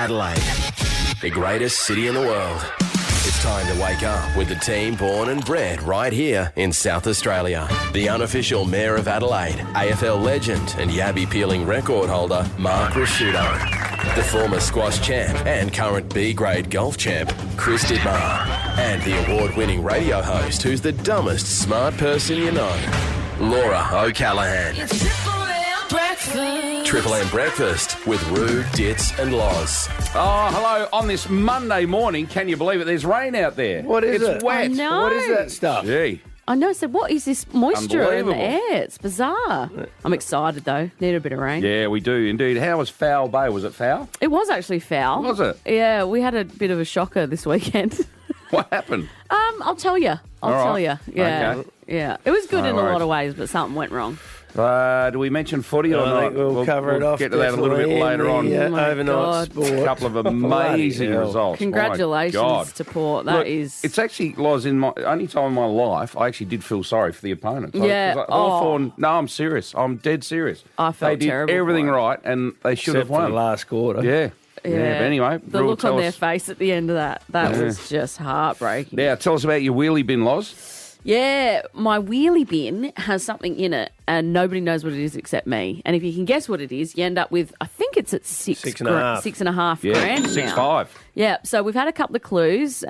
Adelaide, the greatest city in the world. It's time to wake up with the team born and bred right here in South Australia. The unofficial Mayor of Adelaide, AFL legend and Yabby peeling record holder, Mark Rasciuto. The former squash champ and current B-grade golf champ, Chris Dittmar. And the award-winning radio host who's the dumbest smart person you know, Laura O'Callaghan. It's Triple M Breakfast with Roo, Ditz and Loz. Oh, hello. On this Monday morning, can you believe it? There's rain out there. What is it? It's wet. I know. What is that stuff? Gee. I know. So what is this moisture in the Unbelievable. air? It's bizarre. I'm excited, though. Need a bit of rain. Yeah, we do indeed. How was Foul Bay? Was it foul? It was actually foul. Was it? Yeah, we had a bit of a shocker this weekend. What happened? I'll tell you. I'll All tell right. you. Yeah. Okay. Yeah. It was good No in a worries. lot of ways, but something went wrong. Do we mention footy or I not? think we'll cover it off. Get to that a little bit definitely later on. in the, Oh my overnight God. sport. A couple of amazing Bloody hell. results. My Congratulations God. to Port. Look, That is... It's actually, Loz, in my only time in my life, I actually did feel sorry for the opponents. Yeah. Hawthorn, no, I'm serious. I'm dead serious. I felt They did terrible for everything it. right, and they should Except have for won. the last quarter. Yeah. But anyway, the Rule, look on tell their us- face at the end of that was just heartbreaking. Now, tell us about your wheelie bin, Loz. Yeah, my wheelie bin has something in it and nobody knows what it is except me. And if you can guess what it is, you end up with, I think it's at Six and a half. six and a half Yeah, grand 6'5". Yeah, so we've had a couple of clues. You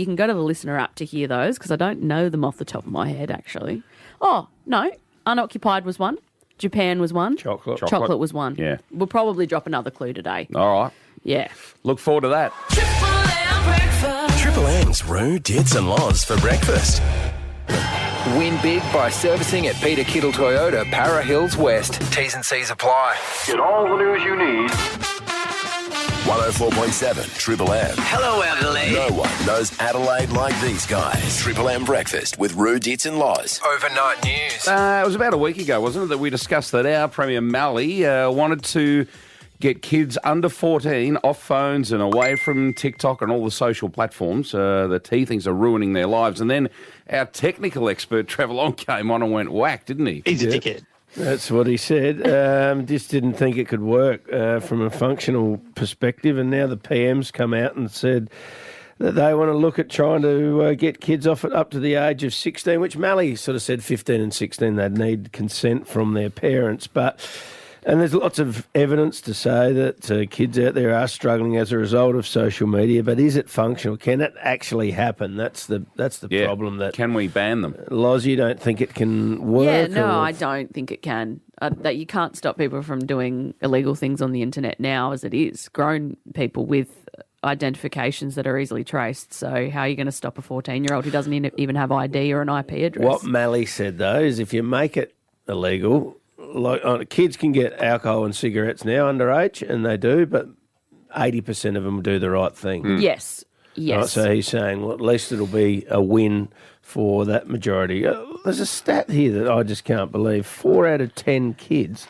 can go to the listener app to hear those because I don't know them off the top of my head, actually. Oh, no, Unoccupied was one. Japan was one. Chocolate. Chocolate was one. Yeah. We'll probably drop another clue today. All right. Yeah. Look forward to that. Triple M's Roo, Ditz and Loz for breakfast. Win big by servicing at Peter Kittle Toyota, Para Hills West. T's and C's apply. Get all the news you need. 104.7 Triple M. Hello, Adelaide. No one knows Adelaide like these guys. Triple M Breakfast with Roo, Ditz and Loz. Overnight news. It was about a week ago, wasn't it, that we discussed that our Premier Mally wanted to get kids under 14 off phones and away from TikTok and all the social platforms that he thinks are ruining their lives. And then our technical expert, Trevor Long, came on and went whack, didn't he? He's a dickhead. That's what he said. Just didn't think it could work from a functional perspective. And now the PM's come out and said that they want to look at trying to get kids off it up to the age of 16, which Mally sort of said 15 and 16, they'd need consent from their parents. And there's lots of evidence to say that kids out there are struggling as a result of social media. But is it functional? Can it actually happen? That's the Yeah. problem. That Can we ban them? Loz, you don't think it can work? Yeah, no, or- I don't think it can. That you can't stop people from doing illegal things on the internet now as it is. Grown people with identifications that are easily traced. So how are you going to stop a 14-year-old who doesn't even have ID or an IP address? What Mally said, though, is if you make it illegal, kids can get alcohol and cigarettes now underage, and they do, but 80% of them do the right thing. Yes. Yes. Right, so he's saying, well, at least it'll be a win for that majority. There's a stat here that I just can't believe. 4 out of 10 kids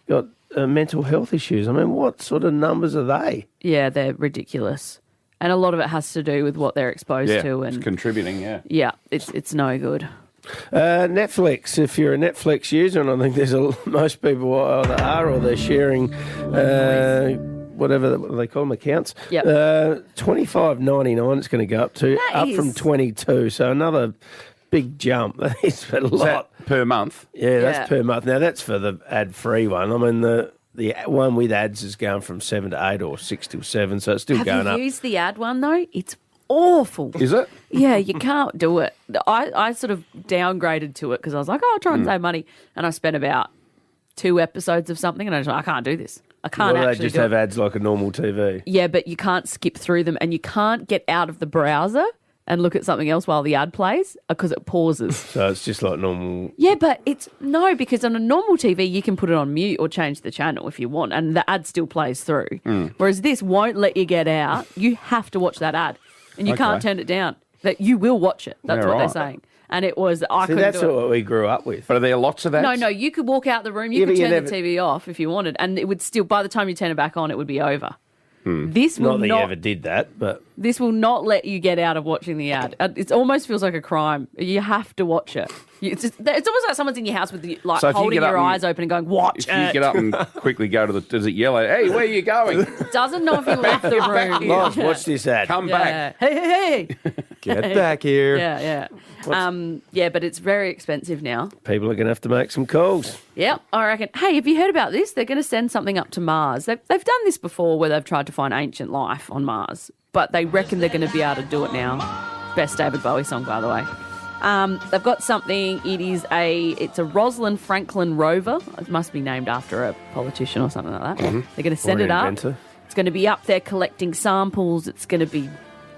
got mental health issues. I mean, what sort of numbers are they? Yeah, they're ridiculous. And a lot of it has to do with what they're exposed Yeah, to. it's And contributing, yeah. yeah, it's no good. Netflix, if you're a Netflix user, and I think most people either are or they're sharing whatever they call them, accounts. Yep. $25.99 it's going to go up to, That up is- from 22. So another big jump. That is a Is lot. that per month? Yeah, that's Yeah. per month. Now that's for the ad-free one. I mean the one with ads is going from 7 to 8 or 6 to 7, so it's still Have going you up. used the ad one, though? It's awful. Is it? Yeah, you can't do it. I sort of downgraded to it because I was like, oh, I'll try and save money. And I spent about 2 episodes of something and I was like, I can't do this. I can't Well, they actually just do have it. ads like a normal TV. Yeah, but you can't skip through them and you can't get out of the browser and look at something else while the ad plays because it pauses. So it's just like normal. Yeah, but no, because on a normal TV, you can put it on mute or change the channel if you want, and the ad still plays through. Whereas this won't let you get out. You have to watch that ad, and you can't Okay. turn it down. That you will watch it. That's Yeah, what they're right. saying. And it was, I See, couldn't that's do it. what we grew up with. But are there lots of ads? No, you could walk out the room, you Yeah, could but you turn never- the TV off if you wanted, and it would still, by the time you turn it back on, it would be over. This will Not that you ever did that, but This will not let you get out of watching the ad. It almost feels like a crime. You have to watch it. It's almost like someone's in your house with So if you holding get up your and- eyes open and going, watch If you it. get up and quickly go to the, does it yell out, hey, where are you going? Doesn't know if you left the room. Loz, watch this ad. Come Yeah. back. Hey. Get back here. Yeah. Yeah, but it's very expensive now. People are going to have to make some calls. Yep, I reckon. Hey, have you heard about this? They're going to send something up to Mars. They've done this before where they've tried to find ancient life on Mars, but they reckon they're going to be able to do it now. Best David Bowie song, by the way. They've got something. It's a Rosalind Franklin rover. It must be named after a politician or something like that. They're going to send Or it up. inventor. It's going to be up there collecting samples. It's going to be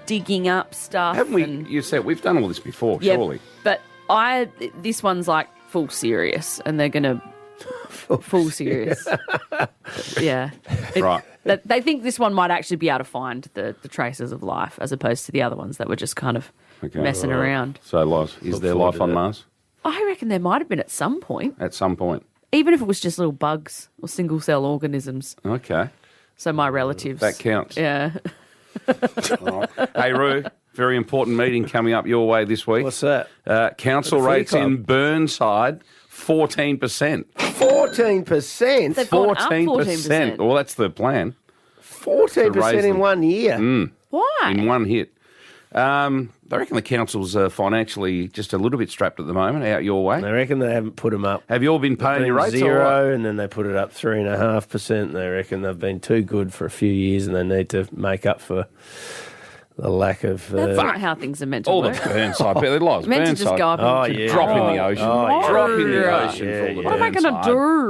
digging up stuff. Haven't we, and- you said, we've done all this before, Yeah, surely. but this one's like full serious, and they're going to full serious. Yeah. Right. They think this one might actually be able to find the traces of life as opposed to the other ones that were just kind of Okay. messing around. So, Loz, is there forward life to on that. Mars? I reckon there might have been at some point, At some point. even if it was just little bugs or single cell organisms. Okay. So my relatives. That counts. Yeah. All right. Hey, Roo, very important meeting coming up your way this week. What's that? Council At the rates footy in club. Burnside, 14%. 14%? They've gone up 14%. Well, that's the plan. 14% raise in them. 1 year? Why? In one hit. I reckon the council's financially just a little bit strapped at the moment, out your way. I reckon they haven't put them up. Have you all been paying your rates? Zero, all right? and then they put it up 3.5%. They reckon they've been too good for a few years, and they need to make up for the lack of. That's not how things are meant to All the work. Burnside, but it lies. Meant to Burnside. just go up and Oh, just yeah. Drop in the ocean. Oh, Drop in the yeah. ocean Yeah, for all the yeah. What am I going to Burnside.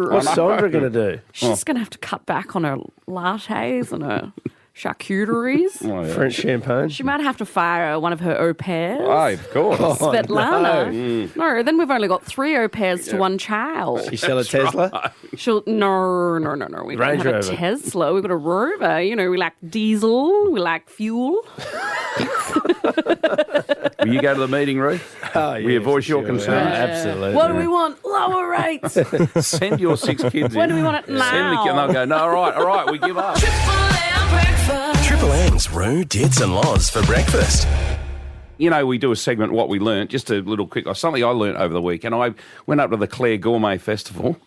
do? What's Sandra going to do? She's just going to have to cut back on her lattes and her charcuteries. Oh, yeah. French champagne? She might have to fire one of her au pairs. Oh, of course. Svetlana. No, then we've only got 3 au pairs to one child. You sell a Tesla? She'll no. We Range don't have Rover. a Tesla. We've got a Rover. You know, we like diesel. We like fuel. Will you go to the meeting, Ruth? Oh, Will you voice your concerns? Absolutely. What do we want? Lower rates. Send your 6 kids in. When do we want it Send now? and they'll go, no, all right, we give up. Triple M's Roo, Dits and Loz for breakfast. You know, we do a segment, What We Learnt, just a little quick, something I learnt over the week. And I went up to the Clare Gourmet Festival,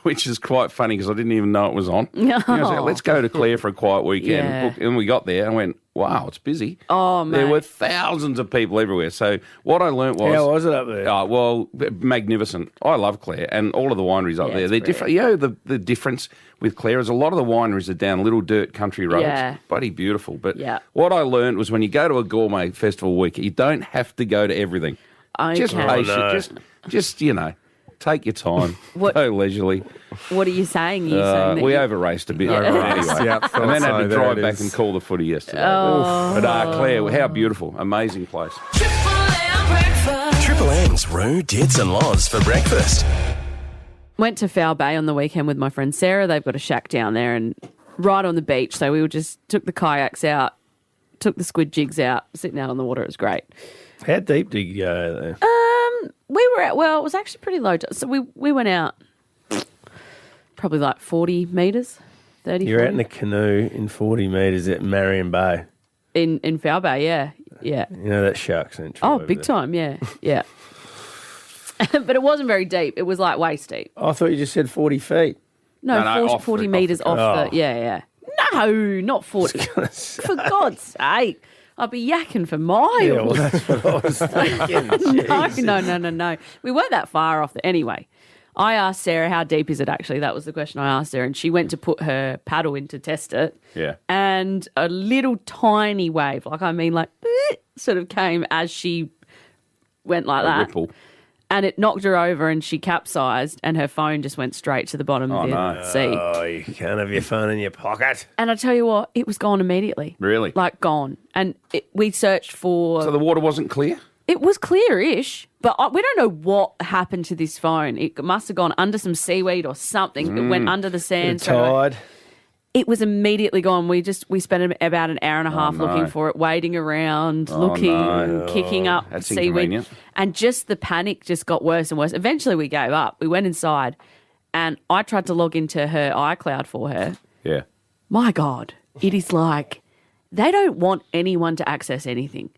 which is quite funny because I didn't even know it was on. You know, I was like, let's go to Clare for a quiet weekend. Yeah. And we got there and went, wow, it's busy. Oh, mate. There were thousands of people everywhere. So what I learnt was... How was it up there? Oh, well, magnificent. I love Clare and all of the wineries up Yeah, there. it's They're brilliant. different. You know, the difference with Clare is a lot of the wineries are down little dirt country roads. Yeah. Bloody beautiful. But Yeah. what I learned was when you go to a gourmet festival week, you don't have to go to everything. Just Okay. patient. no. Just, you know, take your time. What- Go leisurely. What are you saying? Are you saying that We you- over-raced a bit. Yeah. Anyway. Yeah, thought and then had so. to There drive it back is. and call the footy yesterday. Oh. But Clare, how beautiful. Amazing place. Triple M's Roo, Dits and Loz for breakfast. Went to Foul Bay on the weekend with my friend Sarah. They've got a shack down there and right on the beach. So we just took the kayaks out, took the squid jigs out, sitting out on the water. It was great. How deep did you go there? We were at, well, it was actually pretty low. So we went out probably like 40 metres, 30 You're out 40. in a canoe in 40 metres at Marion Bay. in Foul Bay, yeah. You know that shark century. Oh, over big there. time, yeah. But it wasn't very deep. It was like waist deep. I thought you just said 40 feet. No, No, 40, off 40 the- metres off off the the, yeah. No, not 40. For God's sake. I'd be yakking for miles. Yeah, well, that's what I was thinking. Jeez. No. We weren't that far off. Anyway, I asked Sarah, how deep is it actually? That was the question I asked her. And she went to put her paddle in to test it. Yeah. And a little tiny wave, sort of came as she went like that. Ripple. And it knocked her over and she capsized and her phone just went straight to the bottom of the no. sea. Oh, you can't have your phone in your pocket. And I tell you what, it was gone immediately. Really? Like gone. And we searched for... So the water wasn't clear? It was clear-ish, but we don't know what happened to this phone. It must have gone under some seaweed or something. It went under the sand. straight away. Tide. It was immediately gone. We spent about an hour and a half looking for it, wading around, looking, kicking up That's seaweed. inconvenient. And just the panic just got worse and worse. Eventually we gave up. We went inside and I tried to log into her iCloud for her. Yeah. my God, it is like they don't want anyone to access anything.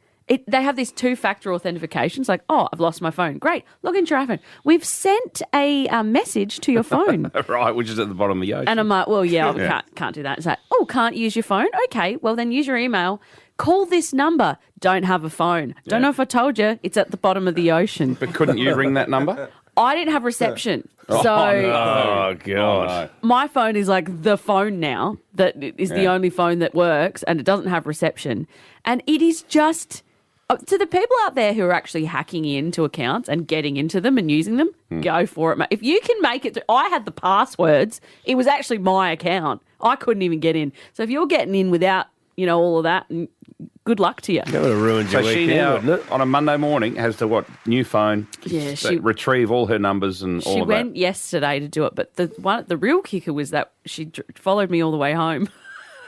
They have this two-factor authentication. It's like, oh, I've lost my phone. Great. Log into your iPhone. We've sent a message to your phone. Right, which is at the bottom of the ocean. And I'm like, well, yeah, we can't do that. It's like, oh, can't use your phone? Okay, well, then use your email. Call this number. Don't have a phone. Don't know if I told you. It's at the bottom of the ocean. But couldn't you ring that number? I didn't have reception. So Oh, God. my phone is like the phone now that is the only phone that works, and it doesn't have reception. And it is just... to the people out there who are actually hacking into accounts and getting into them and using them, go for it, mate. If you can make it... I had the passwords. It was actually my account. I couldn't even get in. So if you're getting in without, all of that, good luck to you. That would have ruined your So she weekend, now, wouldn't it? on a Monday morning, has to, new phone? Yeah, retrieve all her numbers and all She of that. went yesterday to do it, but the real kicker was that she followed me all the way home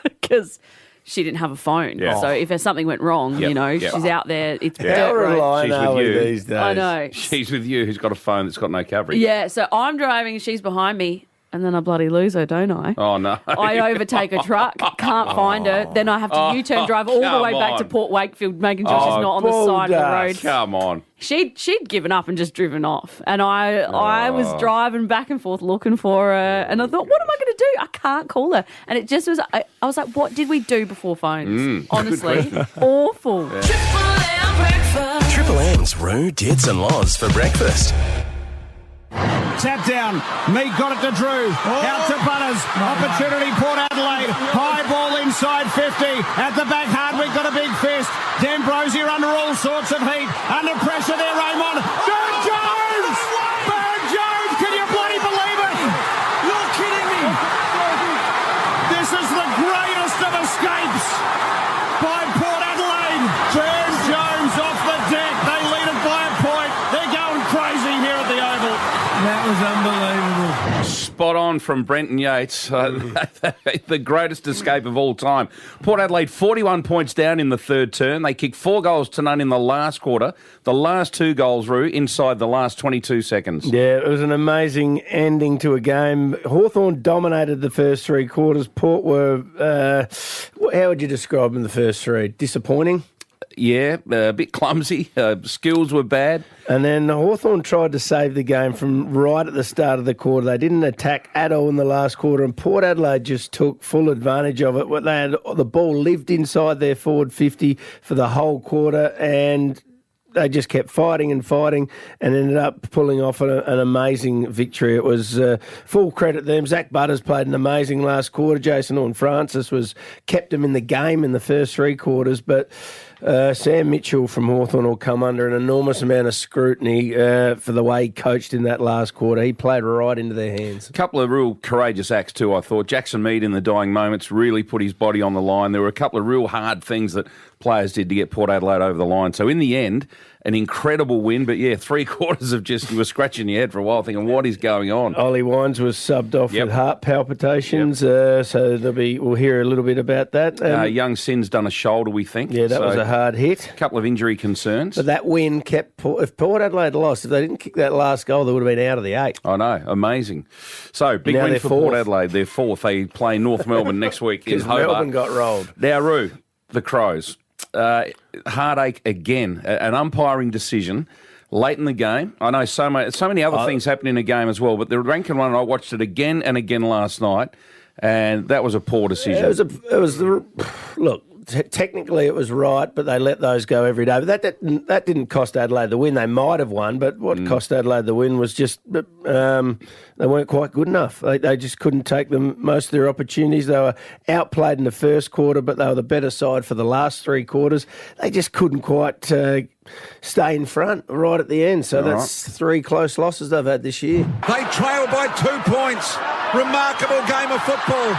because... she didn't have a phone. Yeah. So if something went wrong, she's out there. It's How dirt road. relying She's are with we you. these days? I know. She's with you, who's got a phone that's got no coverage. Yeah, so I'm driving and she's behind me, and then I bloody lose her, don't I? Oh, no. I overtake a truck, can't find her. Then I have to U-turn drive all the way back to Port Wakefield, making sure she's not on the side of the road. Come on. She'd given up and just driven off. And I was driving back and forth looking for her. And I thought, what am I going to do? I can't call her. And it just was, I was like, what did we do before phones? Honestly, awful. Triple M's Roo, Dits and Loz for breakfast. Tap down. Mead got it to Drew. Out to Butters. Opportunity, Port Adelaide. High ball inside 50. At the back, Hardwick got a big fist. D'Ambrosio under all sorts of heat. Under pressure there, Raymond. Burn Jones! Burn Jones! Can you bloody believe it? You're kidding me. This is the greatest of escapes by Port Adelaide. Burn Jones off the deck. They lead it by a point. They're going crazy here at the Oval. That was unbelievable. Spot on from Brenton Yates. The greatest escape of all time. Port Adelaide 41 points down in the third term. They kicked 4-0 in the last quarter. The last 2 goals, Roo, inside the last 22 seconds. Yeah, it was an amazing ending to a game. Hawthorn dominated the first 3 quarters. Port were, how would you describe them the first 3? Disappointing? Yeah, a bit clumsy. Skills were bad. And then Hawthorn tried to save the game from right at the start of the quarter. They didn't attack at all in the last quarter, and Port Adelaide just took full advantage of it. They had the ball lived inside their forward 50 for the whole quarter, and they just kept fighting and ended up pulling off an amazing victory. It was full credit to them. Zach Butters played an amazing last quarter. Jason Horne-Francis kept them in the game in the first 3 quarters, but Sam Mitchell from Hawthorn will come under an enormous amount of scrutiny for the way he coached in that last quarter. He played right into their hands. A couple of real courageous acts too, I thought. Jackson Mead in the dying moments really put his body on the line. There were a couple of real hard things that players did to get Port Adelaide over the line. So in the end, an incredible win. But yeah, 3 quarters of just, you were scratching your head for a while thinking, what is going on? Ollie Wines was subbed off with heart palpitations. So we'll hear a little bit about that. Young Sin's done a shoulder, we think. Yeah, that was a hard hit. A couple of injury concerns. But that win kept if Port Adelaide lost, if they didn't kick that last goal, they would have been out of the 8. I know, amazing. So, big Now win they're for fourth. Port Adelaide. They're 4th. They play North Melbourne next week in Hobart. Melbourne got rolled. Now, Roo, the Crows. Heartache again. An umpiring decision late in the game. I know so many other things happened in the game as well, but the Rankin one, I watched it again and again last night, and that was a poor decision. Look, technically it was right, but they let those go every day. But that didn't cost Adelaide the win. They might have won, but what cost Adelaide the win was just they weren't quite good enough. They just couldn't take most of their opportunities. They were outplayed in the first quarter, but they were the better side for the last 3 quarters. They just couldn't quite stay in front right at the end. So that's 3 close losses they've had this year. They trail by 2 points. Remarkable game of football.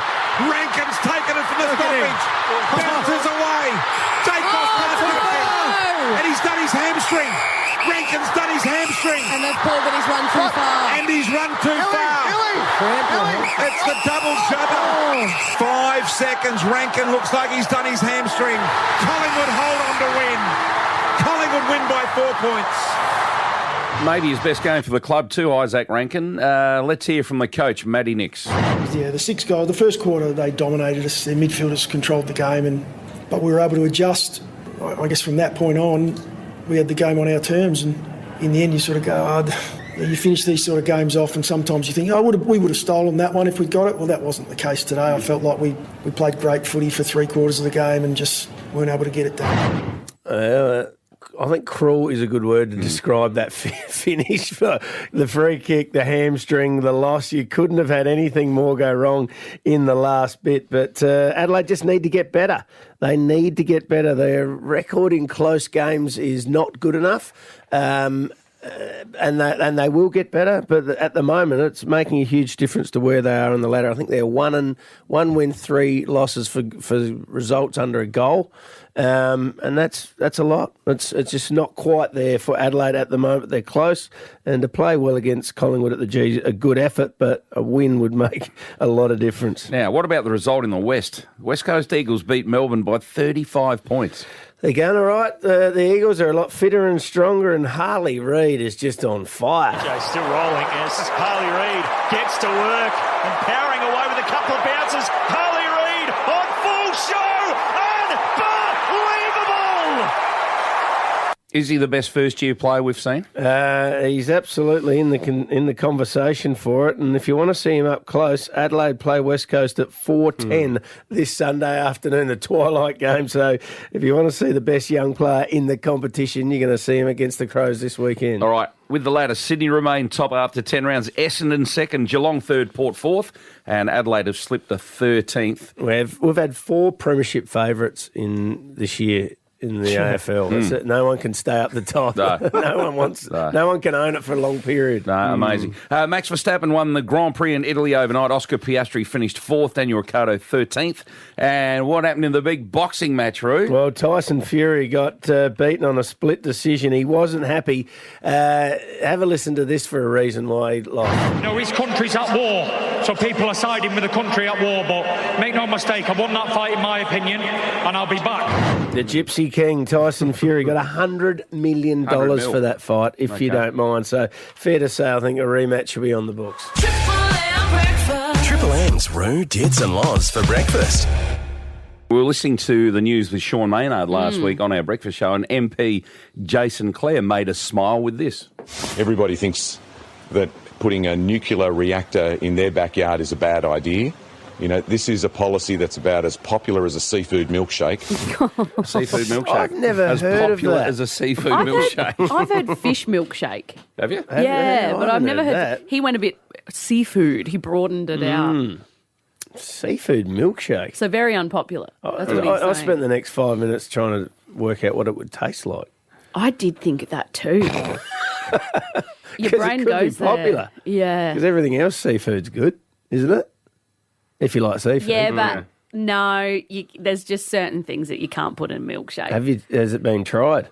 Rankin's taken it from the stoppage. Bounces away. Jacobs past 50. And he's done his hamstring. Rankin's done his hamstring. And they've pulled that he's run too far. And he's run too far. It's the double jumper. 5 seconds. Rankin looks like he's done his hamstring. Collingwood hold on to win. Collingwood win by 4 points. Maybe his best game for the club too, Isaac Rankin. Let's hear from the coach, Matty Nix. Yeah, the 6 goals. The first quarter, they dominated us. Their midfielders controlled the game, but we were able to adjust. I guess from that point on, we had the game on our terms, and in the end, you sort of go, you finish these sort of games off, and sometimes you think, we would have stolen that one if we'd got it. Well, that wasn't the case today. I felt like we played great footy for 3/4 of the game and just weren't able to get it done. I think cruel is a good word to describe that finish. For the free kick, the hamstring, the loss. You couldn't have had anything more go wrong in the last bit. But Adelaide just need to get better. They need to get better. Their record in close games is not good enough. And they will get better, but at the moment it's making a huge difference to where they are on the ladder. I think they're 1 win, 3 losses for results under a goal, and that's a lot. It's just not quite there for Adelaide at the moment. They're close, and to play well against Collingwood at the G, a good effort, but a win would make a lot of difference. Now, what about the result in the West? West Coast Eagles beat Melbourne by 35 points. They're going all right. The Eagles are a lot fitter and stronger, and Harley Reid is just on fire. Jay's still rolling as Harley Reid gets to work and powering away with a couple of bounces. Harley Reid on full show. Unbelievable! Is he the best first-year player we've seen? He's absolutely in the conversation for it. And if you want to see him up close, Adelaide play West Coast at 4:10 this Sunday afternoon, the twilight game. So if you want to see the best young player in the competition, you're going to see him against the Crows this weekend. All right. With the ladder, Sydney remain top after 10 rounds. Essendon second, Geelong third, Port fourth, and Adelaide have slipped to 13th. We've had 4 premiership favourites in this year. In the AFL, that's it. No one can stay up the top. No one can own it for a long period. No, amazing. Max Verstappen won the Grand Prix in Italy overnight. Oscar Piastri finished 4th. Daniel Ricciardo 13th. And what happened in the big boxing match, Roo? Well, Tyson Fury got beaten on a split decision. He wasn't happy. Have a listen to this for a reason why he lost. His country's at war, so people are siding with the country at war. But make no mistake, I won that fight in my opinion, and I'll be back. The Gypsy King, Tyson Fury, got $100 million for that fight, if you don't mind. So fair to say, I think a rematch should be on the books. Triple M's, Roo, Dits and Loz for breakfast. We were listening to the news with Sean Maynard last week on our breakfast show, and MP Jason Clare made us smile with this. Everybody thinks that putting a nuclear reactor in their backyard is a bad idea. You know, this is a policy that's about as popular as a seafood milkshake. Seafood milkshake. I've never heard of that. As popular as a seafood milkshake. I've heard fish milkshake. Have you? Yeah, but I've never heard that. He went a bit seafood. He broadened it out. Seafood milkshake. So very unpopular. That's what he's saying. I spent the next 5 minutes trying to work out what it would taste like. I did think that too. Your brain it could goes be popular. there. Yeah. Because everything else seafood's good, isn't it? If you like seafood. Yeah, but no, there's just certain things that you can't put in a milkshake. Has it been tried?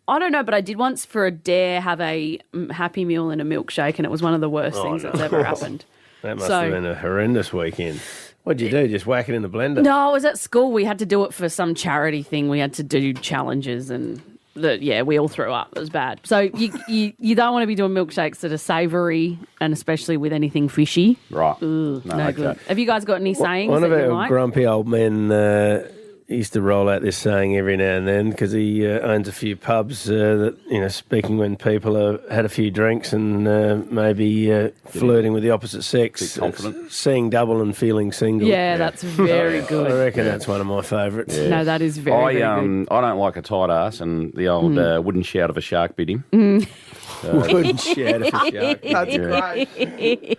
I don't know, but I did once for a dare have a Happy Meal and a milkshake, and it was one of the worst things that's ever happened. That must have been a horrendous weekend. What'd you do? Just whack it in the blender? No, I was at school. We had to do it for some charity thing. We had to do challenges and... we all threw up. It was bad. So you don't want to be doing milkshakes that are savoury and especially with anything fishy. Right. Ugh, no good. Have you guys got any sayings One of that you our like? grumpy old men used to roll out this saying every now and then because he owns a few pubs that, speaking when people had a few drinks and maybe flirting with the opposite sex. Confident. Seeing double and feeling single. Yeah, that's very good. I reckon that's one of my favourites. Yeah. No, that is very good. I don't like a tight ass, and the old wooden shout of a shark bit him. Wooden shout of a shark. That's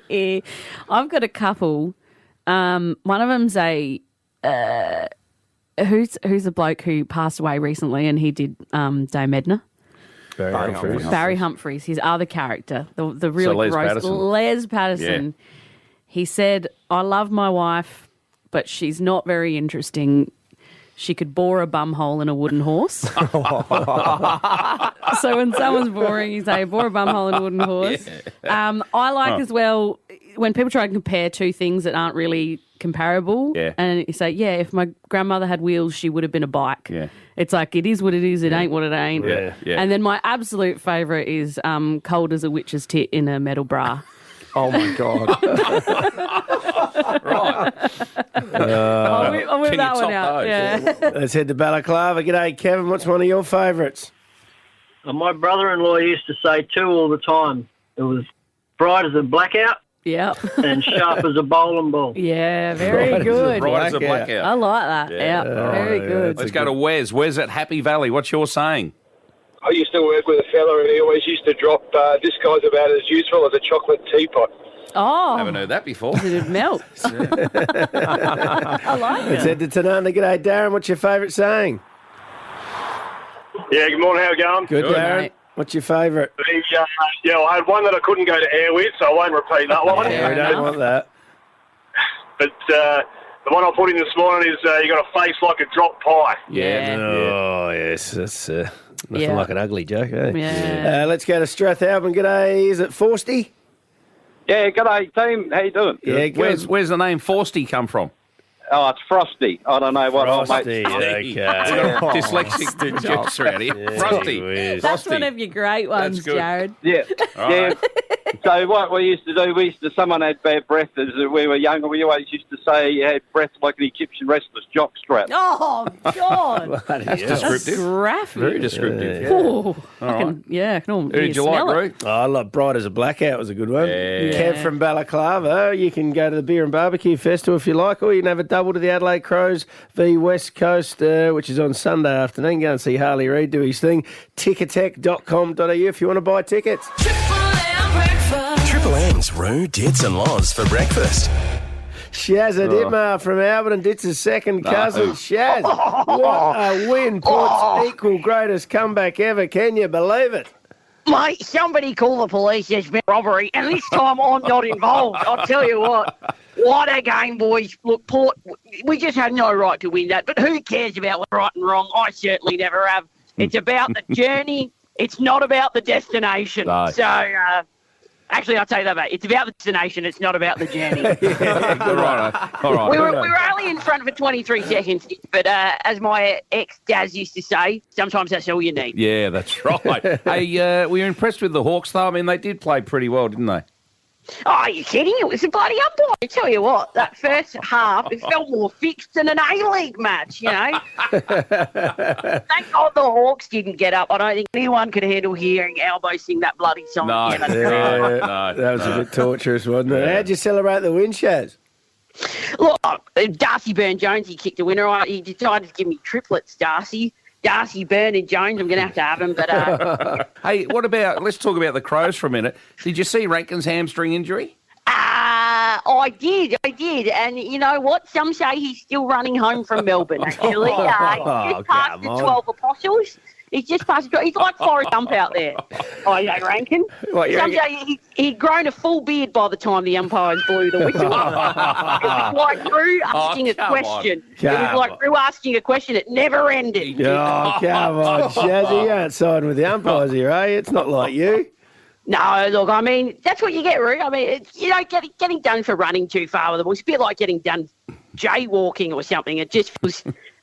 great. I've got a couple. One of them's a... Who's the bloke who passed away recently and he did Dame Edna? Barry Humphries, his other character, the real Les gross Patterson. Les Patterson. Yeah. He said, "I love my wife, but she's not very interesting. she could bore a bum hole in a wooden horse. So when someone's boring, you say, bore a bum hole in a wooden horse. Yeah. I like as well when people try to compare two things that aren't really comparable. Yeah. And you say, if my grandmother had wheels, she would have been a bike. Yeah. It's like, it is what it is, it ain't what it ain't. Yeah. And then my absolute favourite is cold as a witch's tit in a metal bra. Oh, my God. Right. I'll whip Can that you one top out. those? Yeah. Let's head to Balaclava. G'day, Kevin. What's one of your favourites? My brother-in-law used to say two all the time. It was bright as a blackout. Yeah. And sharp as a bowling ball. Yeah, very good. Bright as a blackout. I like that. Yeah, very good. Let's go to Wes. Wes at Happy Valley. What's your saying? I used to work with a fella and he always used to drop, this guy's about as useful as a chocolate teapot. Oh. Haven't heard that before. It melts. I like Let's it. head to Tanana. G'day, Darren. What's your favourite saying? Yeah, good morning. How are you going? Good, Darren. mate. What's your favourite? I had one that I couldn't go to air with, so I won't repeat that one. Yeah, we don't want that. But the one I put in this morning is you got a face like a dropped pie. Yeah. Oh, yes. That's nothing Yeah. like an ugly joke, eh? Yeah. Let's go to Strathalbyn. G'day. Is it Forsty? Yeah, g'day team. How you doing? Yeah, good. Where's the name Forsty come from? Oh, it's Frosty. I don't know what. Frosty, okay. We've got dyslexic jokes around here. Frosty. That's Frosty. one of your great ones, good. Jared. Yeah, yeah. So what we used to do, someone had bad breath as we were younger. We always used to say you had breath like an Egyptian restless jockstrap. Oh, God. That's descriptive. Graphic. Very descriptive. Ooh, I All can, yeah, I can almost Who did you like, smell it. Roo? Oh, I love Bright as a Blackout was a good one. Yeah. Kev from Balaclava. You can go to the Beer and Barbecue Festival if you like, or you can have a double to the Adelaide Crows v West Coast, which is on Sunday afternoon. Go and see Harley Reid do his thing. Ticketek.com.au if you want to buy tickets. Triple M's Roo, Dits and Loz for breakfast. Shazza Dittmar from Albert and Dits' second cousin. Shaz, what a win. Port's equal greatest comeback ever. Can you believe it? Mate, somebody call the police. There's been robbery, and this time I'm not involved. I'll tell you what a game, boys. Look, Port, we just had no right to win that, but who cares about what's right and wrong? I certainly never have. It's about the journey. It's not about the destination. No. So, actually, I'll tell you that, mate. It's about the destination. It's not about the journey. All right. We were only in front for 23 seconds, but as my ex-Daz used to say, sometimes that's all you need. Yeah, that's right. Hey, were you impressed with the Hawks, though? I mean, they did play pretty well, didn't they? Oh, are you kidding? It was a bloody umpire. I tell you what, that first half, it felt more fixed than an A-League match, you know. Thank God the Hawks didn't get up. I don't think anyone could handle hearing Albo sing that bloody song. No, that was a bit torturous, wasn't it? How'd you celebrate the win, Shaz? Look, Darcy Byrne-Jones, he kicked the winner. He decided to give me triplets, Darcy, Byrne and Jones. I'm going to have him. But hey, let's talk about the Crows for a minute. Did you see Rankin's hamstring injury? I did. And you know what? Some say he's still running home from Melbourne, actually. He's just past the 12 Apostles. He's just past the 12. He's like Forrest Gump out there. Oh, yeah, Rankin. Some say he'd grown a full beard by the time the umpires blew the whistle. It was like Drew asking a question. It was like Drew asking a question. It never ended. Oh, come on, Shazzy. You aren't siding with the umpires here, eh? It's not like you. No, look, I mean, that's what you get, Roo. I mean, getting done for running too far with the ball. It's a bit like getting done jaywalking or something. It just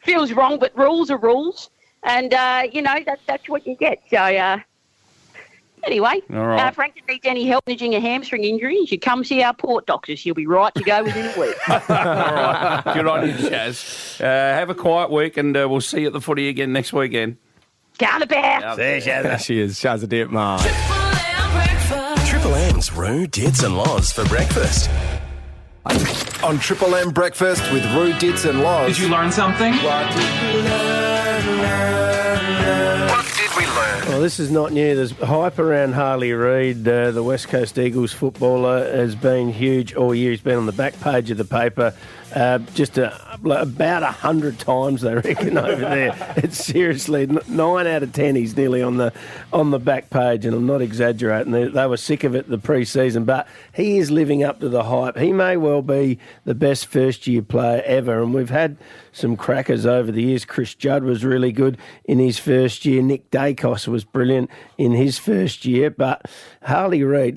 feels wrong, but rules are rules. And, that's what you get. So, anyway, all right. if Frank needs any help managing a hamstring injury, you should come see our Port doctors. He'll be right to go within a week. All right. Good on you, Shaz. Have a quiet week, and we'll see you at the footy again next weekend. Count the bear. See you, Shaz. There she is, Shazza Dittmar. Triple M's Roo, Dits and Loz for breakfast. On Triple M Breakfast with Roo, Dits and Loz. Did you learn something? What did we learn? Well, this is not new. There's hype around Harley Reid. The West Coast Eagles footballer has been huge all year. He's been on the back page of the paper. Just a about 100 times, they reckon, over there. It's seriously 9 out of 10. He's nearly on the back page, and I'm not exaggerating. They were sick of it the pre-season, but he is living up to the hype. He may well be the best first-year player ever, and we've had some crackers over the years. Chris Judd was really good in his first year. Nick Dacos was brilliant in his first year, but Harley Reid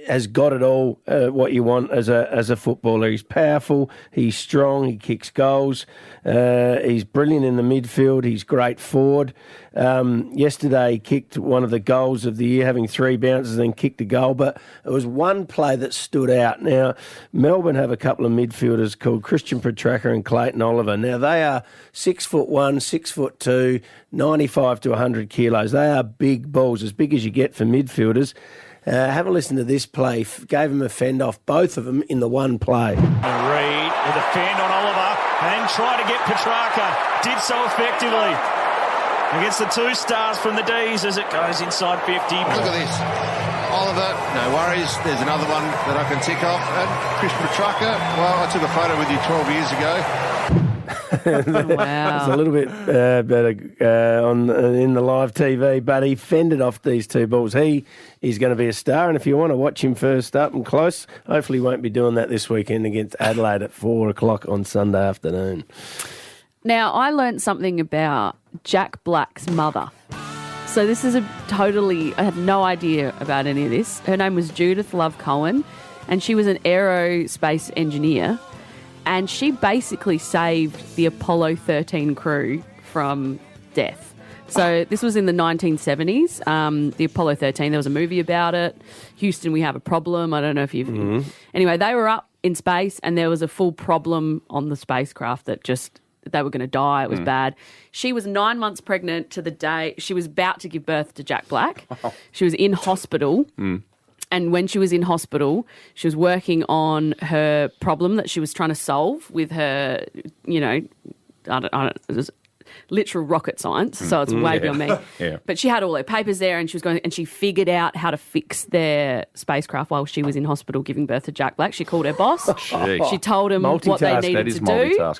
has got it all, what you want as a footballer. He's powerful, he's strong, he kicks goals, he's brilliant in the midfield, he's great forward. Yesterday he kicked one of the goals of the year, having 3 bounces and kicked a goal, but it was one play that stood out. Now, Melbourne have a couple of midfielders called Christian Petracca and Clayton Oliver. Now, they are 6'1", 6'2", 95 to 100 kilos. They are big balls, as big as you get for midfielders. Have a listen to this play. Gave him a fend off, both of them in the one play. Reid with a fend on Oliver and tried to get Petrarca. Did so effectively against the 2 stars from the D's as it goes inside 50. Look at this. Oliver, no worries. There's another one that I can tick off. And Christian Petrarca, well, I took a photo with you 12 years ago. Wow. It's a little bit better in the live TV, but he fended off these 2 balls. He is going to be a star, and if you want to watch him first up and close, hopefully he won't be doing that this weekend against Adelaide at 4 o'clock on Sunday afternoon. Now, I learned something about Jack Black's mother. So this is I had no idea about any of this. Her name was Judith Love Cohen, and she was an aerospace engineer. And she basically saved the Apollo 13 crew from death. So this was in the 1970s, the Apollo 13. There was a movie about it. Houston, we have a problem. I don't know if you've... Mm-hmm. Anyway, they were up in space and there was a full problem on the spacecraft that just... They were going to die. It was bad. She was 9 months pregnant to the day... She was about to give birth to Jack Black. She was in hospital. And when she was in hospital, she was working on her problem that she was trying to solve with her, it was literal rocket science, so it's way beyond me. Yeah. But she had all her papers there and she figured out how to fix their spacecraft while she was in hospital giving birth to Jack Black. She called her boss. She told him what they needed to do.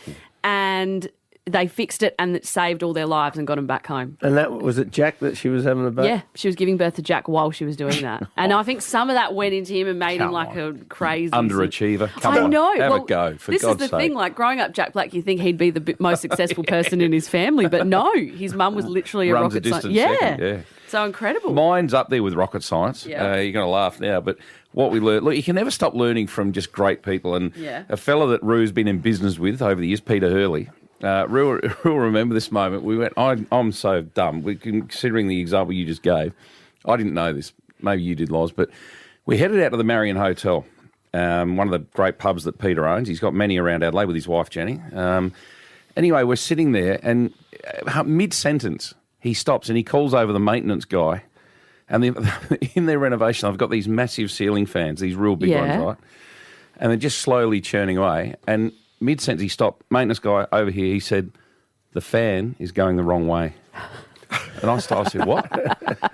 And they fixed it and it saved all their lives and got them back home. And was it Jack that she was having a baby? Yeah, she was giving birth to Jack while she was doing that. And I think some of that went into him and made him like a crazy... Underachiever. I know. Have a go, for God's sake. This is the thing, like growing up Jack Black, you think he'd be the most successful person in his family, but no, his mum was literally a rocket scientist. Yeah. So incredible. Mine's up there with rocket science. Yeah. You're going to laugh now, but what we learned... Look, you can never stop learning from just great people. And a fella that Rue's been in business with over the years, Peter Hurley... Rue will remember this moment. We went, I'm so dumb. Considering the example you just gave, I didn't know this. Maybe you did, Loz, but we headed out to the Marion Hotel, one of the great pubs that Peter owns. He's got many around Adelaide with his wife, Jenny. Anyway, we're sitting there and mid-sentence, he stops and he calls over the maintenance guy. And in their renovation, I've got these massive ceiling fans, these real big ones, right? And they're just slowly churning away. And mid-sentence, he stopped. Maintenance guy over here, he said, the fan is going the wrong way. And I said, what?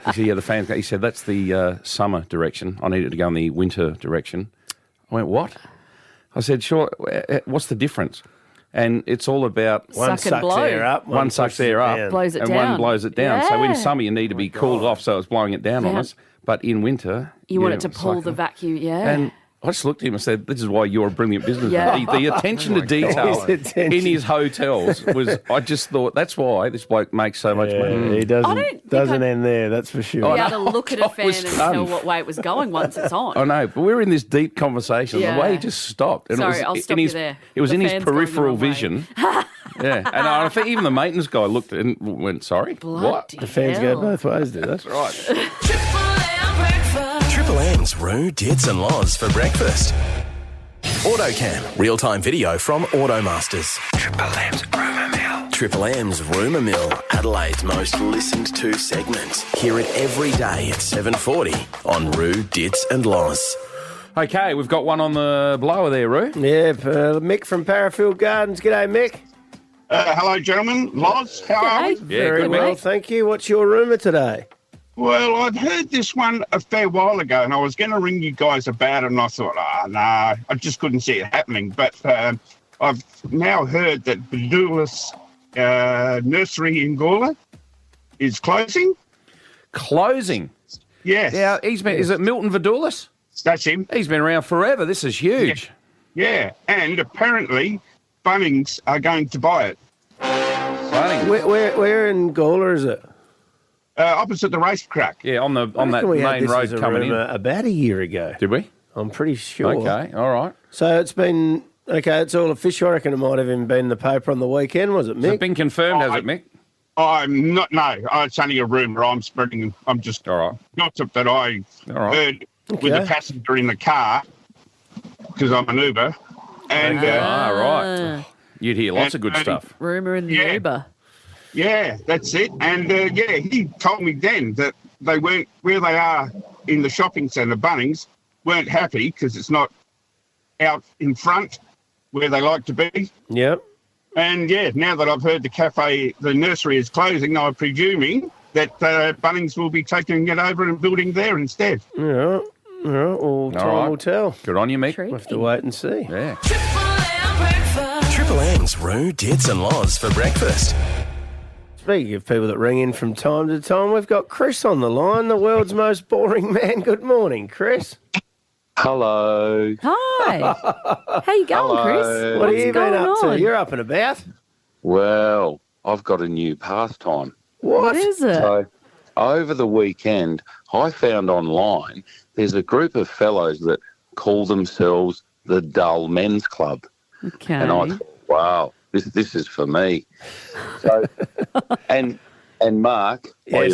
He said, yeah, the fan's going. He said, that's the summer direction. I need it to go in the winter direction. I went, what? I said, sure, what's the difference? And it's all about... One sucks air up. One sucks air up. Blows it and down. one blows it down. Yeah. So in summer, you need to be cooled off so it's blowing it down on us. But in winter... You want it to pull the vacuum, And I just looked at him and said, this is why you're a brilliant businessman. The attention to detail in his hotels was, I just thought, that's why this bloke makes so much money. He doesn't end there, that's for sure. You had to look at a fan and tell what way it was going once it's on. I know, but we were in this deep conversation. The way he just stopped. And I'll stop you there. It was The in his fan's going the peripheral wrong way. vision. And I think even the maintenance guy looked at it and went, sorry, what? The fans go both ways, do they? That's right. Triple M's Roo, Dits and Loz for breakfast. AutoCam, real-time video from Automasters. Triple M's Rumour Mill. Triple M's Rumour Mill, Adelaide's most listened to segment. Hear it every day at 7:40 on Roo, Dits and Loz. Okay, we've got one on the blower there, Roo. Yeah, Mick from Parafield Gardens. G'day, Mick. Hello, gentlemen. Loz, how are we? Very well, thank you. What's your rumour today? Well, I'd heard this one a fair while ago, and I was going to ring you guys about it, and I thought, no, I just couldn't see it happening. But I I've now heard that Bedoulis nursery in Gawler is closing. Closing? Yes. Yeah, is it Milton Vidoulis? That's him. He's been around forever. This is huge. Yeah, and apparently Bunnings are going to buy it. Bunnings? Where in Gawler is it? Opposite the racetrack. Yeah, on that we had main this road as a coming in. rumour about a year ago. Did we? I'm pretty sure. Okay, all right. So it's been... Okay, it's all official. I reckon it might have even been in the paper on the weekend, was it, Mick? Has it been confirmed, has it, Mick? I'm not, no, it's only a rumour. I'm spreading, I'm just, gossip that I heard with a passenger in the car, because I'm an Uber. And, right. You'd hear lots of good stuff. Rumour in the Uber. Yeah, that's it. And, he told me then that they weren't, where they are in the shopping centre, Bunnings, weren't happy because it's not out in front where they like to be. Yep. And, now that I've heard the nursery is closing, I'm presuming that Bunnings will be taking it over and building there instead. Yeah. Well, time will tell. Good on you, Mick. We'll have to wait and see. Yeah. Triple M's Roo, Dits and Loz for breakfast. Speaking of people that ring in from time to time, we've got Chris on the line, the world's most boring man. Good morning, Chris. Hello. Hi. How you going, Chris? What have you been up to? on? You're up and about. Well, I've got a new pastime. What is it? So, over the weekend, I found online there's a group of fellows that call themselves the Dull Men's Club. Okay. And I thought, wow, this is for me. So, and Mark, Yes.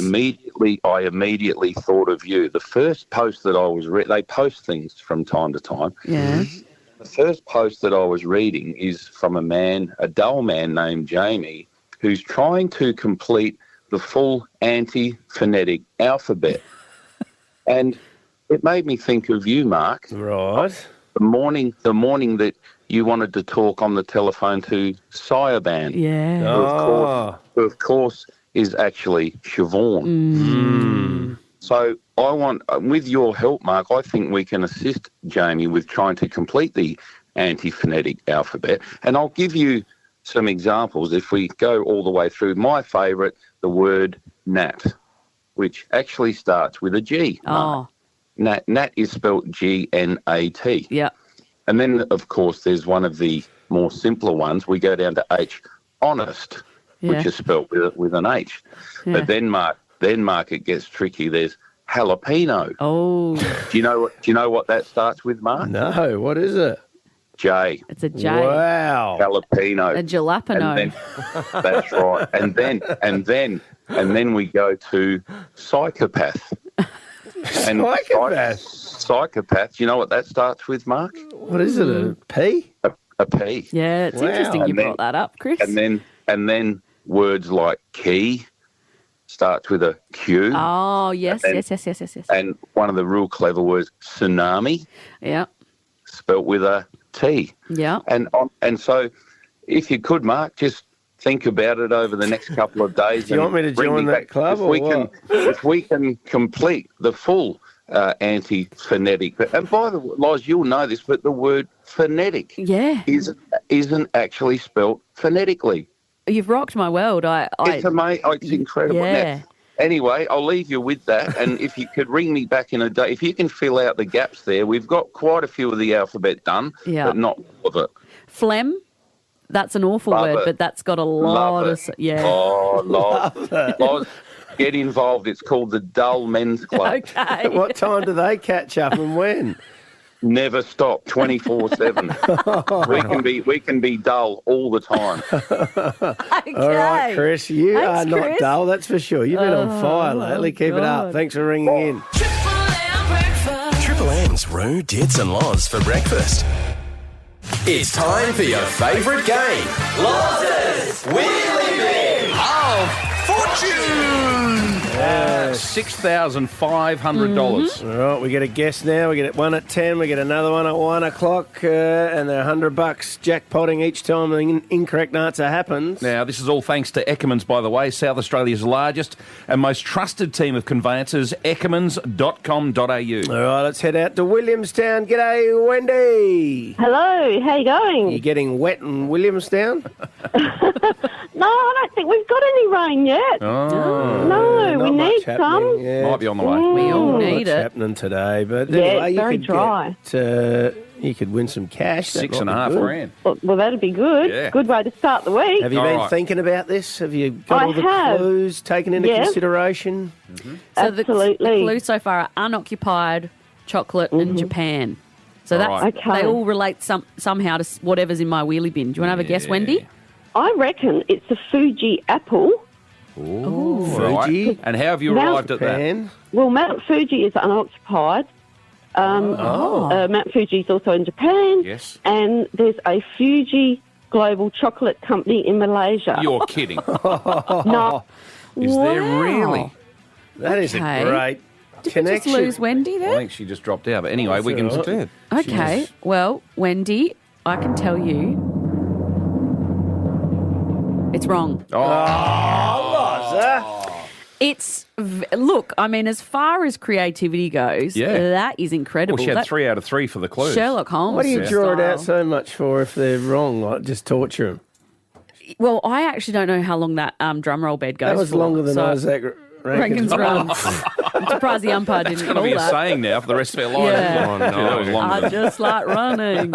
I immediately thought of you. The first post that I was they post things from time to time. Yeah. The first post that I was reading is from a dull man named Jamie, who's trying to complete the full anti-phonetic alphabet. And it made me think of you, Mark. Right. The morning that you wanted to talk on the telephone to Siobhan. Yeah. Who of course is actually Siobhan. So I want, with your help, Mark, I think we can assist Jamie with trying to complete the anti-phonetic alphabet. And I'll give you some examples. If we go all the way through, my favourite, the word gnat, which actually starts with a G. Oh. Gnat is spelt G-N-A-T. Yeah. And then, of course, there's one of the more simpler ones. We go down to H, honest, which is spelt with an H. Yeah. But then, Mark, it gets tricky. There's jalapeno. Oh. Do you know what that starts with, Mark? No, what is it? J. It's a J. Wow. Jalapeno. A jalapeno. That's right. And then we go to psychopath. And psychopath. You know what that starts with, Mark? What is it? A P? A P. Yeah, it's interesting you brought that up, Chris. And then words like key starts with a Q. Oh, yes. And one of the real clever words, tsunami. Yeah. Spelt with a T. Yeah. And so, if you could, Mark, just think about it over the next couple of days. Do you want me to join that club or what? If we can complete the full anti-phonetic, and by the way, Loz, you'll know this, but the word phonetic isn't actually spelt phonetically. You've rocked my world. It's amazing. It's incredible. Yeah. Now, anyway, I'll leave you with that, and if you could ring me back in a day, if you can fill out the gaps there, we've got quite a few of the alphabet done, but not all of it. Phlegm, that's an awful word, but that's got a lot of... Yeah. Oh, Loz, get involved. It's called the Dull Men's Club. Okay. What time do they catch up and when? Never stop, 24/7. We can be dull all the time. Okay. All right, Chris, you Thanks, are not Chris. dull, that's for sure. You've been on fire lately. Keep it up. Thanks for ringing in. Triple M's Roo, Dits and Loz for breakfast. It's time for your favourite game, Loz's Wheelie Bin. Oh, fortune. $6,500. All right, we get a guess now. We get one at 10. We get another one at 1 o'clock, and they're $100 jackpotting each time the incorrect answer happens. Now, this is all thanks to Eckermans, by the way, South Australia's largest and most trusted team of conveyancers, eckermans.com.au. All right, let's head out to Williamstown. G'day, Wendy. Hello, how you going? You getting wet in Williamstown? No, I don't think we've got any rain yet. Oh. No, we need some. Yeah. Might be on the way. We all need What's it. happening today? But Yeah, anyway, it's very you could dry. you could win some cash. That Six might and a be half good. grand. Well, that'd be good. Yeah. Good way to start the week. Have you All been right. thinking about this? Have you got I all the have. clues taken into Yeah. consideration? So the Absolutely. clues so far are unoccupied, chocolate, and Japan. So All that's right. Okay. they all relate somehow to whatever's in my wheelie bin. Do you want to have a guess, Wendy? I reckon it's a Fuji apple. Ooh, Fuji. right. And how have you Now- arrived at that? Japan. Well, Mount Fuji is unoccupied. Mount Fuji is also in Japan. Yes. And there's a Fuji Global Chocolate Company in Malaysia. You're kidding. No. Is there Wow. really? That is Okay. a great Did we just connection. lose Wendy I there? think she just dropped out. But anyway, That's we can... all right. Okay. Well, Wendy, I can tell you it's wrong. It's look. I mean, as far as creativity goes, Yeah. that is incredible. Well, she had That- 3 out of 3 for the clues. Sherlock Holmes. What do you draw it out style. so much for if they're wrong? Like just torture them. Well, I actually don't know how long that drum roll bed goes. That was for, longer than so Isaac Rankin's run. I'm surprised the umpire That's didn't going to be call a that. saying now for the rest of their lives. Yeah. Oh, no. That was longer I than... just like running.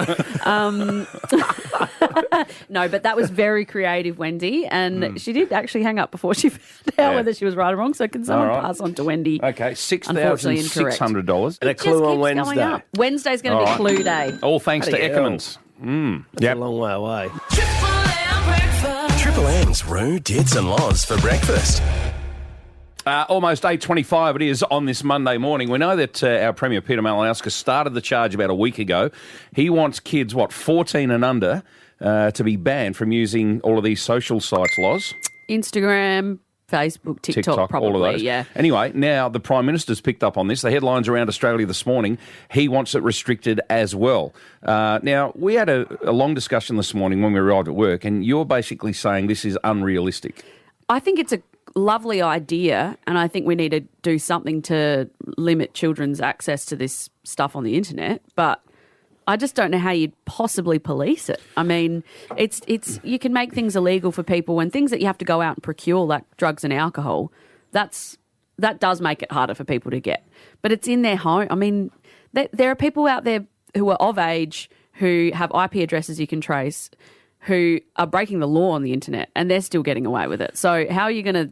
No, but that was very creative, Wendy, and she did actually hang up before she found out Yeah. whether she was right or wrong. So can someone All right. pass on to Wendy? Okay, Unfortunately incorrect. $6,600. And a It just clue on keeps going Wednesday. up. Wednesday's going to All be right. clue day. All thanks to Bloody hell. Eckermans. That's a long way away. Triple M's Roo, Dits and Loz for breakfast. Almost 8:25 it is on this Monday morning. We know that our Premier Peter Malinauskas started the charge about a week ago. He wants kids, 14 and under, to be banned from using all of these social sites, Loz. Instagram, Facebook, TikTok, probably, all of those. yeah. Anyway, now the Prime Minister's picked up on this. The headlines around Australia this morning, he wants it restricted as well. Now, we had a long discussion this morning when we arrived at work, and you're basically saying this is unrealistic. I think it's a lovely idea, and I think we need to do something to limit children's access to this stuff on the internet, but I just don't know how you'd possibly police it. I mean, it's you can make things illegal for people and things that you have to go out and procure, like drugs and alcohol. That does make it harder for people to get. But it's in their home. I mean, there are people out there who are of age who have IP addresses you can trace, who are breaking the law on the internet, and they're still getting away with it. So how are you going to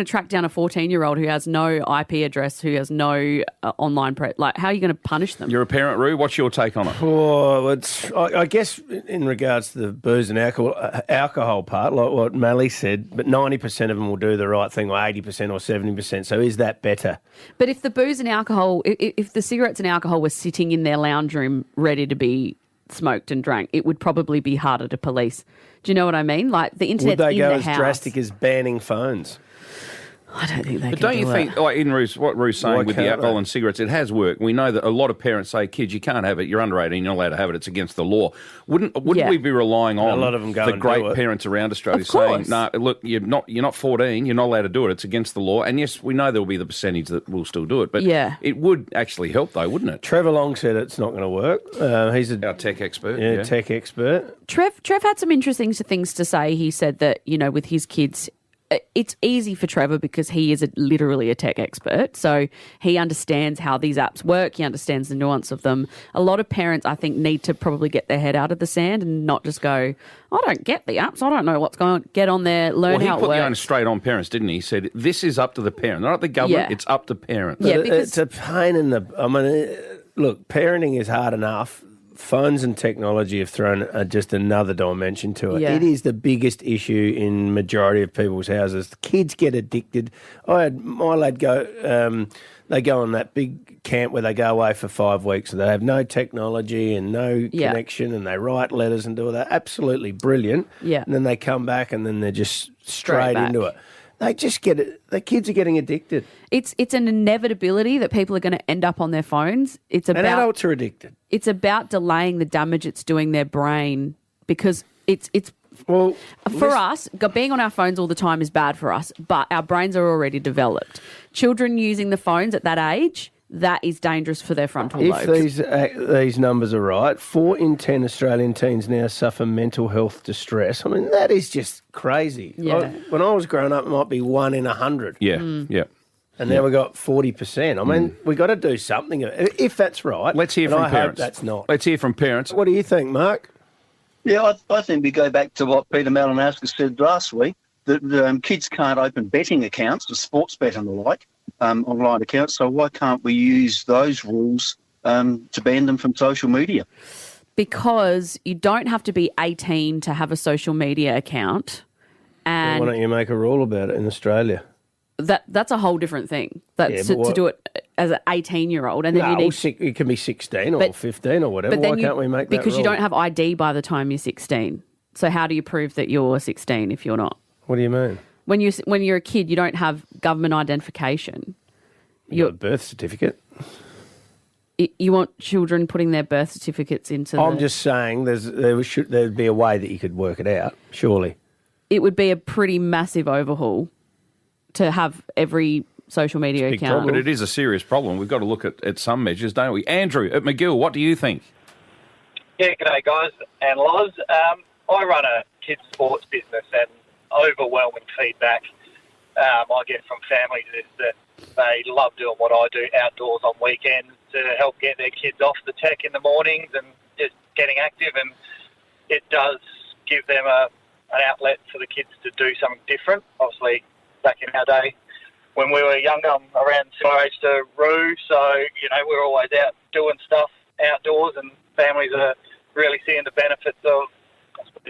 track down a 14-year-old who has no IP address, who has no online how are you going to punish them? You're a parent, Roo. What's your take on it? Oh, I guess in regards to the booze and alcohol part, like what Mally said, but 90% of them will do the right thing, or 80% or 70%. So is that better? But if the booze and alcohol, if the cigarettes and alcohol were sitting in their lounge room ready to be smoked and drank, it would probably be harder to police. Do you know what I mean? Like the internet's Would they in go the as house. drastic as banning phones? I don't think they But can don't you do think, it. like in what Rue's saying Why with the can't alcohol they? and cigarettes, it has worked. We know that a lot of parents say, kids, you can't have it. You're under 18. You're not allowed to have it. It's against the law. Wouldn't Yeah. we be relying on A lot of them go the and great do it. parents around Australia Of saying, course. no, look, you're not 14. You're not allowed to do it. It's against the law. And yes, we know there will be the percentage that will still do it. But Yeah. it would actually help, though, wouldn't it? Trevor Long said it's not going to work. He's Our tech expert. a tech expert. Trev had some interesting things to say. He said that, with his kids, it's easy for Trevor because he is literally a tech expert. So he understands how these apps work. He understands the nuance of them. A lot of parents, I think, need to probably get their head out of the sand and not just go, I don't get the apps. I don't know what's going on. Get on there, learn Well, how he it put the works. onus straight on parents, didn't he? He said, this is up to the parent. Not the government, Yeah. it's up to parents. Yeah, But because- it's a pain in the... I mean, look, parenting is hard enough. Phones and technology have thrown just another dimension to it. Yeah. It is the biggest issue in majority of people's houses. Kids get addicted. I had my lad go... they go on that big camp where they go away for 5 weeks. So they have no technology and no Yeah. connection, and they write letters and do all that. Absolutely brilliant. Yeah. And then they come back and then they're just Straight straight back. into it. They just get it. The kids are getting addicted. It's an inevitability that people are going to end up on their phones. And adults are addicted. It's about delaying the damage it's doing their brain because it's for us, being on our phones all the time is bad for us, but our brains are already developed. Children using the phones at that age, that is dangerous for their frontal lobes. If these numbers are right, 4 in 10 Australian teens now suffer mental health distress. I mean, that is just crazy. Yeah. When I was growing up, it might be 1 in 100. Yeah, yeah. And now we've got 40%. I mean, we've got to do something. If that's right. Let's hear from I parents. Hope that's not. Let's hear from parents. What do you think, Mark? Yeah, I think we go back to what Peter Malinauskas said last week, that kids can't open betting accounts, the sports bet and the like, online accounts, so why can't we use those rules to ban them from social media? Because you don't have to be 18 to have a social media account. And why don't you make a rule about it in Australia? That's a whole different thing. That's to do it as an 18-year-old, and then it can be 16 or 15 or whatever. Why can't we make that because rule? you don't have ID by the time you're 16. So how do you prove that you're 16 if you're not? What do you mean? When you're a kid, you don't have government identification. You got a birth certificate. You want children putting their birth certificates into. I'm just saying, there'd be a way that you could work it out. Surely, it would be a pretty massive overhaul to have every social media account. But it is a serious problem. We've got to look at some measures, don't we? Andrew at McGill, what do you think? Yeah, g'day guys and Loz. I run a kids sports business, and overwhelming feedback I get from families is that they love doing what I do outdoors on weekends to help get their kids off the tech in the mornings and just getting active, and it does give them an outlet for the kids to do something different. Obviously, back in our day when we were younger, I'm around similar age to Roo, so we're always out doing stuff outdoors, and families are really seeing the benefits of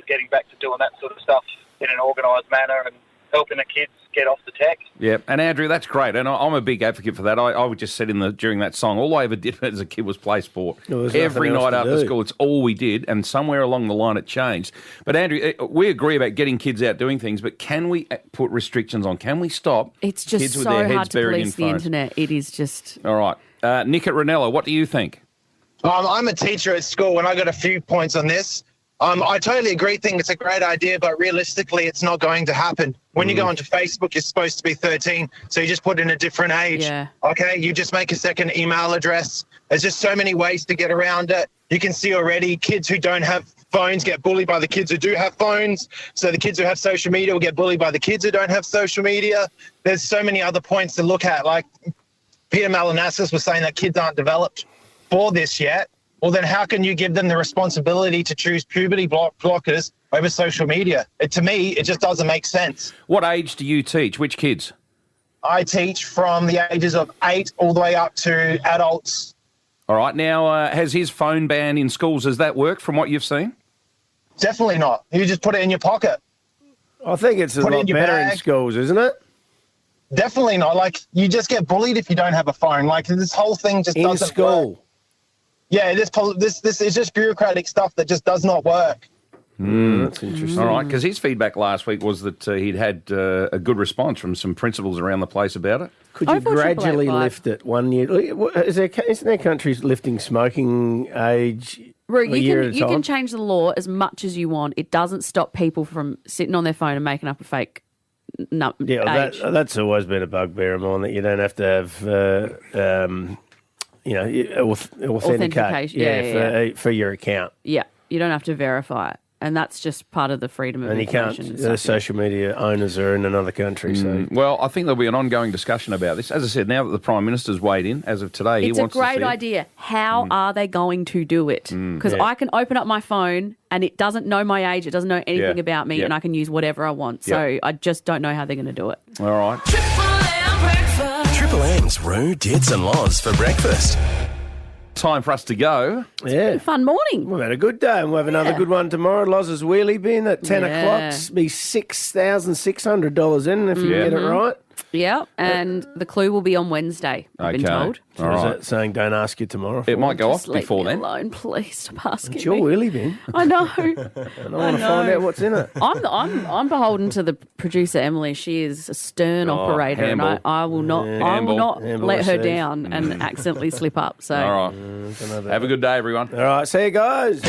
getting back to doing that sort of stuff in an organised manner and helping the kids get off the tech. Yeah, and Andrew, that's great, and I'm a big advocate for that. I would just said during that song, all I ever did as a kid was play sport. Every night after school, it's all we did, and somewhere along the line it changed. But Andrew, we agree about getting kids out doing things, but can we put restrictions on? Can we stop It's just kids with so their hard heads to buried police in the phones? internet. It is just... All right. Nick at Ranella, what do you think? I'm a teacher at school, and I got a few points on this. I totally agree, think it's a great idea, but realistically, it's not going to happen. When you go onto Facebook, you're supposed to be 13, so you just put in a different age. Yeah. Okay, you just make a second email address. There's just so many ways to get around it. You can see already kids who don't have phones get bullied by the kids who do have phones. So the kids who have social media will get bullied by the kids who don't have social media. There's so many other points to look at. Like Peter Malinauskas was saying that kids aren't developed for this yet. Well, then how can you give them the responsibility to choose puberty blockers over social media? To me, it just doesn't make sense. What age do you teach? Which kids? I teach from the ages of 8 all the way up to adults. All right. Now, has his phone ban in schools, has that worked from what you've seen? Definitely not. You just put it in your pocket. I think it's a lot better in schools, isn't it? Definitely not. Like, you just get bullied if you don't have a phone. Like, this whole thing just doesn't in school. work. Yeah, this is just bureaucratic stuff that just does not work. That's interesting. All right, because his feedback last week was that he'd had a good response from some principals around the place about it. Could you gradually lift it 1 year? Isn't there countries lifting smoking age You can change the law as much as you want. It doesn't stop people from sitting on their phone and making up a fake age. That's always been a bugbear of mine, that you don't have to have... authentication for your account. Yeah, you don't have to verify it. And that's just part of the freedom of information. And you can't, the social media owners are in another country. So, well, I think there'll be an ongoing discussion about this. As I said, now that the Prime Minister's weighed in, as of today, it's he wants to see a great idea. How are they going to do it? Because I can open up my phone and it doesn't know my age, it doesn't know anything about me, and I can use whatever I want. So I just don't know how they're going to do it. All right. Triple M's Roo, Dits and Loz for breakfast. Time for us to go. Yeah. Fun morning. We've had a good day, and we'll have another good one tomorrow. Loz's Wheelie bin at 10 o'clock. Be $6,600 in if you get it right. Yeah, and the clue will be on Wednesday, I've been told. So is that saying don't ask you tomorrow? It might go off Just leave before me then. alone, please. Stop asking It's your me. Wheelie bin. I know. And I want to find out what's in it. I'm beholden to the producer Emily. She is a stern operator, and handball. I will not Handball, let I her see. down and accidentally slip up. So All right. Have a good day, everyone. All right, see you guys.